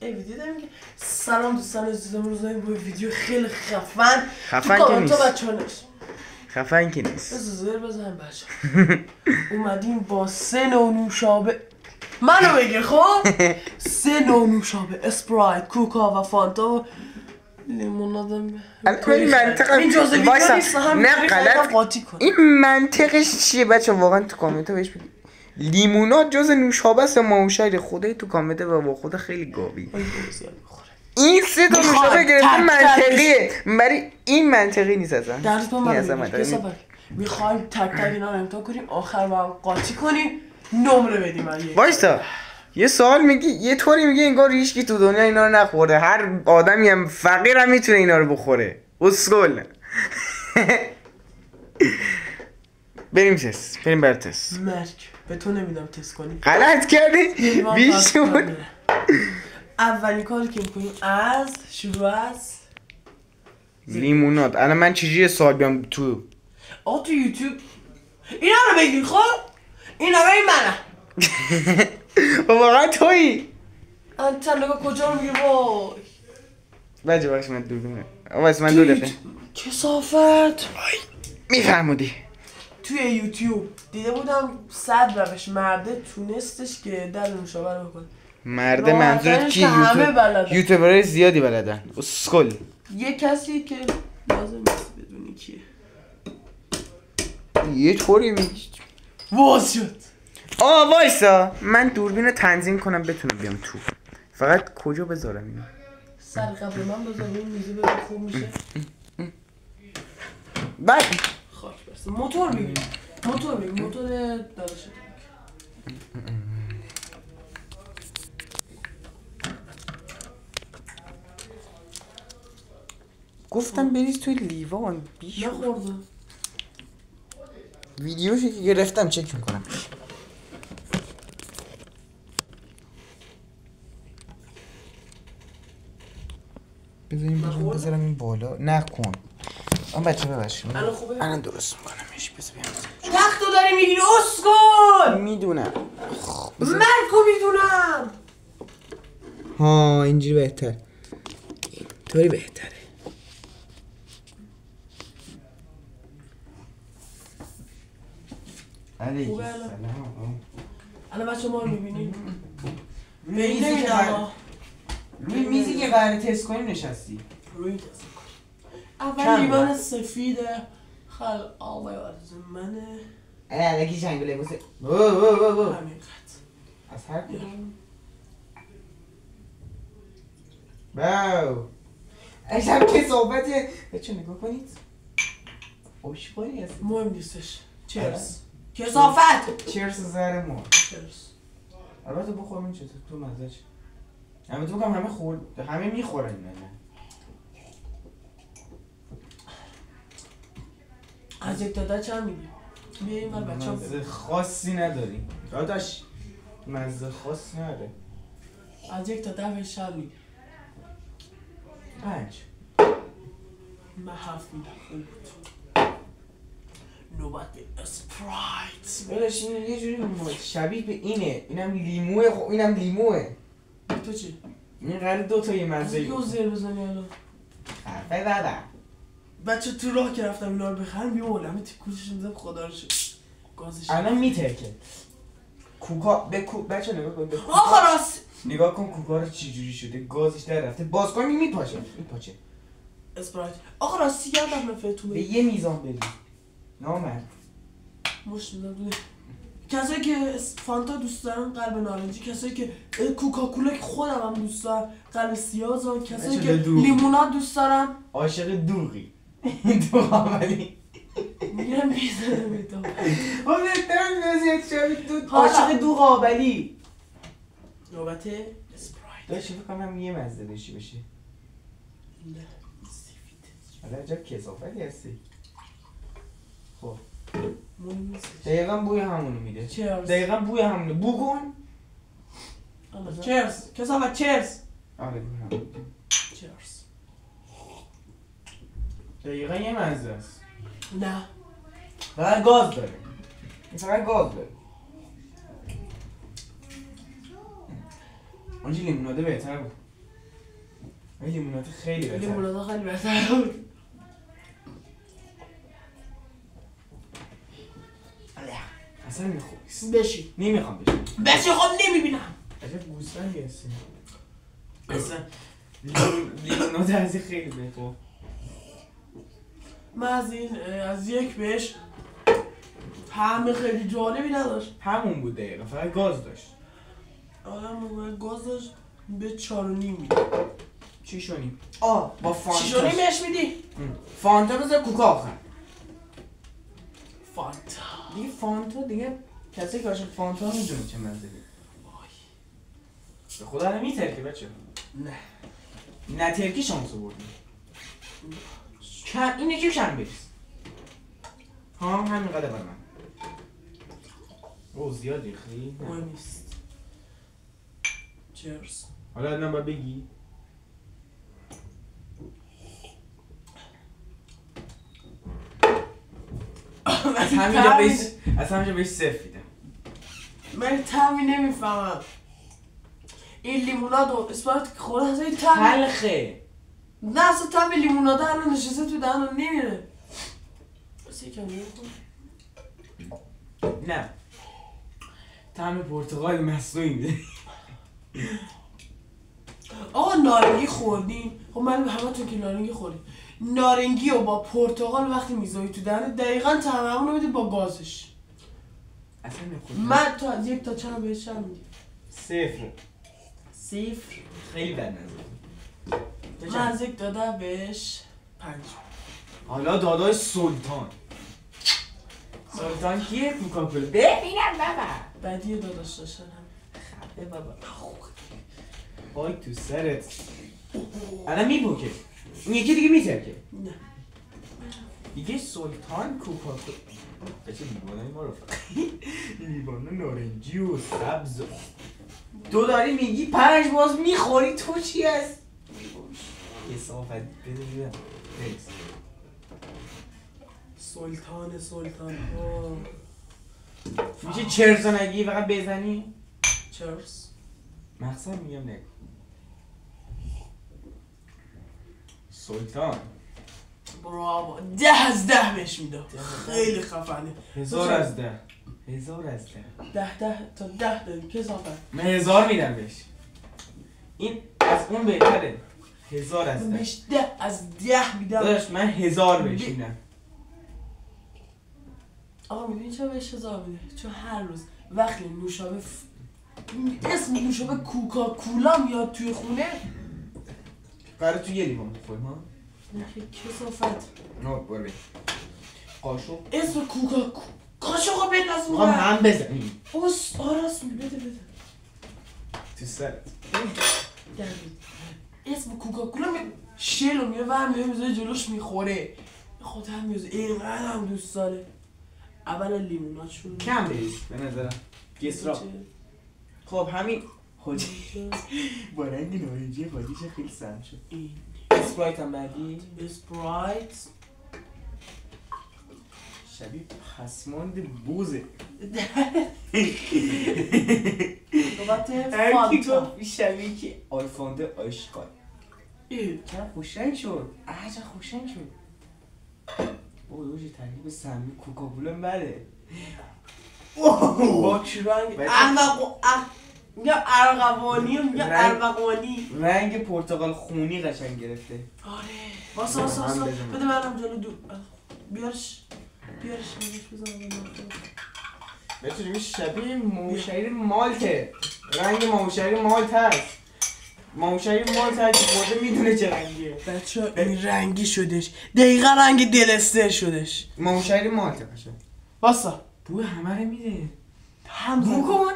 ویدیو داریم که سلام دوستان عزیز، امروز با ویدیو خیلی خفن که نیست. خفن که نیست. زیر بزن بچه. اومدیم با 3 نوع نوشابه. منو بگیر خب. 3 نوع نوشابه، اسپرایت، کوکا و فانتا و لیموناد. این منطقه این جزء ویدیو نیست، نه غلط. این منطقش چیه بچه؟ واقعا تو کامنت بهش بگید. لیموناد جزء نوشابه است ماوشای خدای تو کامنت و با خود خیلی گاوی. این 3 تا نوشابه گرفته منطقیه، ولی این منطقی نیست اصلا. درست با من میخوایم تک تک اینا رو امتحان کنیم، آخر با هم قاطی کنیم، نمره بدیم. وایستا یه سوال میگی، یه طوری میگی انگار هیچکی تو دنیا اینا رو نخورده. هر آدمی هم فقیر هم میتونه اینا رو بخوره. اسکول. بریم بر تست. مرگ به تو نمیدم تست کنی. غلط کردی. بیشون اولین کاری که میکنیم از شروع از لیموناد. الان من چجوری سوال بیام تو یوتیوب اینا رو بگیر خب. اینا رو منم. واقعا تویی؟ انت نگاه کجا رو میگی؟ وای بچه من دور بینم. واسه من 2 دقیقه. کثافت. میفرمودی توی یوتیوب دیده بودم 100 روش مرده تونستش که در نوشابه رو بکنه. مرده منظورت کی؟ یوتیوبرای زیادی بلدن. اسکل. یه کسی که لازم نیست بدونی کیه. یه طوری میگی واز شد. وایسا من دوربین رو تنظیم کنم بتونم بیام تو. فقط کجا بذارم اینو؟ سر قبل من بذار این میزی بذار خوب میشه. بعد خاک برسه. موتور بگیر. موتور داداشت. گفتم بریز توی لیوان. نخورده. ویدیوشو که گرفتم چک میکنم. بذارم این بالا. نکن. بچه ببخشید. الان درست میکنمش. بذار بیام. تختو داری میگیری اسکل. میدونم. ملکو میدونم. ها اینجوری بهتر. اینطوری بهتره. خوبه الان بچه ما رو میبینیم. به این نمیدم. روی میزی که قراره تست کنیم نشستی. روی تست کنیم. اول لیوان سفیده خل آبای از منه. الکی جنگله بوسه. همین قد از هر کدوم. باو عجب کثافتیه. بچه نگاه کنید. خوشبایی هست. مهم نیستش. چرس کثافت. چرس زهر ما. چرس. البته بخورم این چطور تو مزه چه. همه تو بکنم همه میخورن اینا. از یک تا 10 چند میگی؟ بیا این بر بچه ها مزه خاصی نداری داداش. مزه خاصی نداره. از 1 تا 10 بهش چند میگی؟ 5. من 7 میدم. خوب بود. نوبت به اسپرایت. بلش این یه جوری شبیه به اینه. اینم لیموه. خب اینم لیموه. تو چی؟ این قراره 2 تا یه مزه یه زیر بزنی الان. حرفه دادم. بچه تو راه که رفتم اینا رو بخرم بیا اولمه تیکوشش میزم خدا رو شد. گازش الان میترکه. کوکا به بچه نگاه کن. آخه راست نگاه کن کوکا رو چی جوری شده. گازش در رفته. باز کن میپاشه. اسپرایت. آخه راستی یادم رفته تو به یه میزان بدی. نامرد. مشت میدم دونه. کسایی که فانتا دوست دارن قلب نارنجی، کسایی که کوکاکولا که خودم هم دوست دارم قلب سیاه، کسایی که لیموناد دوست دارن عاشق دوغی. دوغ اولی میرم میزنم ایتا بهترم نازیت شبید عاشق دوغ اولی. نوبت اسپرایت. داشتی بکنم هم یه مزده داشتی بشه. نه سفید. حالا عجب کثافتی هستی. خب دقیقا بوی همونو میده. چرس. دقیقا بوی همونو. بو کن. چرس. کثافت چرس. آره بوی همونو. چرس. دقیقا یه مزده است. نه فقط گاز داره. این فقط گاز داره. اونجی لیموناده بهتر بود. این لیمونات خیلی بهتره. لیمونات خیلی بهتره. اصلا نمیخوام. بشی. نمیخوام بشی. بشی خب نمیبینم. عجب گوسفندی هستی. اصلا لیمونات از این خیلی بهتره. من از یک بهش طعم خیلی جالبی نداشت. همون بود دقیقا، فقط گاز داشت. آدم گاز داشت به 4.5 میده. 6.5. با فانتا 6.5 بهش میدی؟ فانتا بذار کوکا آخر. فانتا دیگه فانتا دیگه کسی که عاشق فانتا میدونه چه منزلی. به خدا الان میترکی بچه. نه ترکی شانس بردی. این یکی کم بریز. همین قدر بر من. او زیاد ریختی؟ مهم نیست. چرس. حالا ادنم باید بگی؟ از همینجا بهش 0 میدم. من طعمی نمیفهمم. این لیموناد و اسپرایت که خورده از این طعم تلخه. نه اصلا طعم لیموناده الان نشسته تو دهنم نمیره. بس یکم نمیخورم. نه طعم پرتقال مصنوعی میده. آقا نارنگی خوردین؟ خب من همتون که نارنگی خوردین. نارنگی و با پرتقال وقتی میذاری تو دهنت دقیقاً طعم همونو میده با گازش. اصلا نمیخورم. من تا از 1 تا چند بهش چند میدی؟ 0. 0. خیلی بد نظر. من از 1 تا 10 بهش 5. حالا داداش سلطان. سلطان کیه؟ کوکاکولا. ببینم بابا. بعدی داداش داشتن هم. خفه بابا. وای تو سرت. الان میپوکه. اون یکی دیگه میترکه. نه. دیگه سلطان کوکاکولا. بچه لیوانای ما رو لیوان نارنجی و سبز. تو داری میگی 5 باز میخوری تو چی هست؟ کثافت بده بیدم. سلطان ها. میشه چرسو نگی فقط بزنی؟ چرس. مقصد میگم نگو. سلطان. براو 10 از 10 بهش میدم. خیلی خفنه. 1000 از 10. 10 تا 10 داری کثافت. من 1000 میدم بهش. این از اون بهتره. 1000 از 10. بهش 10 از 10 میدم. داداش من 1000 بهش میدم. آقا میدونی چرا بهش 1000 میده؟ چون هر روز وقتی نوشابه اسم نوشابه کوکاکولا میاد توی خونه قراره تو یه لیوان بخوریم ها؟ نه کثافت. نه برو قاشق. اسم کوکاکولا قاشقو بنداز میخوام هم بزنیم. راست بده تو سرت. اسم کوکاکولا شیلو میاره میذاره جلوش میخوره. خود هم میذاره اینقدر هم دوست داره. اولا لیمونات شروع کم بریز به نظرم. گسرا. خب همین خودی با رنگ نارنجی خودیش خیلی سرم شد. اسپرایت هم بعدی. اسپرایت شبیه پسماند بوزه. فانتا شبیه که آلفانده آشکال. چرا خوشنگ شد؟ چرا خوشنگ شد؟ اوه ترکیب سمی کوکاکولا بده. با چی رنگ؟ میگم ارغوانی رنگ پرتقال خونی قشنگ گرفته. آره واسه بده منم جلو دو بیارش بزنم بتونی شبیه موشعیر مالته. رنگ موشعیر مالت هست. موشعیر مالت هست که خورده میدونه چه رنگیه. بچه این رنگی شدش دقیقا رنگ دلستر شدش. موشعیر مالته باشه. واسا بوی همه رو میده. بو کن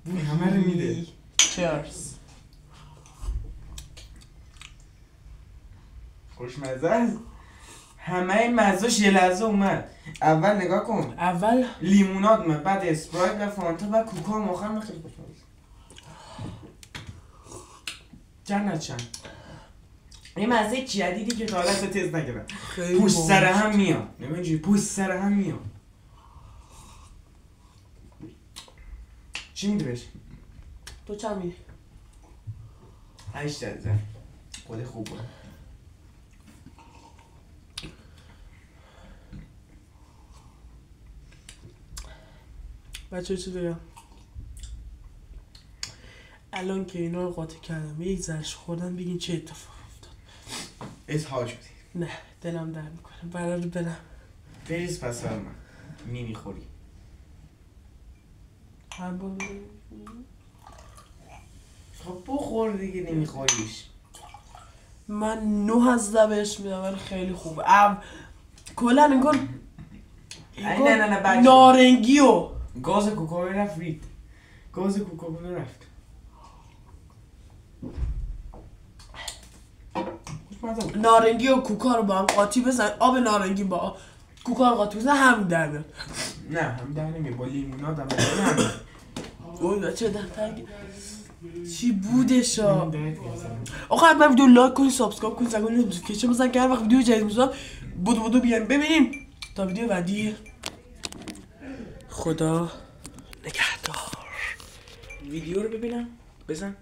بوی همه رو میده. چیرز. خوشمزه است. همه مزاش یه لحظه اومد. اول نگاه کن. اول لیموناد اومد، بعد اسپرایت و فانتا و کوکا هم آخر من خیلی خوشمزه. جنت چند. یه مزه جدیدی که تا حالا اصلا تست نکردم. پوست سر هم میاد. نمیدونی چی پوست سر هم میاد. چی میدی بهش؟ تو چند میدی؟ 8 زن خود خوبه. بچه چی بگم؟ الان که اینا رو قاطی کردم یک زرش خوردن بگین چه اتفاق افتاد. اسهال شدی؟ نه دلم درد میکنه برای برم. بریز پس من نمیخوری. خب بخور دیگه نمیخوریش. من 9 از 10 بهش میدم ولی خیلی خوبه. کلا انگار نه بچه نارنگی و گاز کوکاکولا رفت رید. گاز کوکاکولا رفت. نارنگی و کوکا رو با هم قاطی بزن. آب نارنگی با کوکا رو قاطی بزن همین در میاد. نه هم در نمیاد با لیموناد هم نمیاد. اوه بچه دفتر چی بودش آخه حتما ویدیو لایک کنید سابسکرایب کنید زنگوله نوتیفیکیشن بزن که هر وقت ویدیو جدید میذارم بودو بیاین ببینیم. تا ویدیو بعدی خدا نگهدار. ویدیو رو ببینم بزن.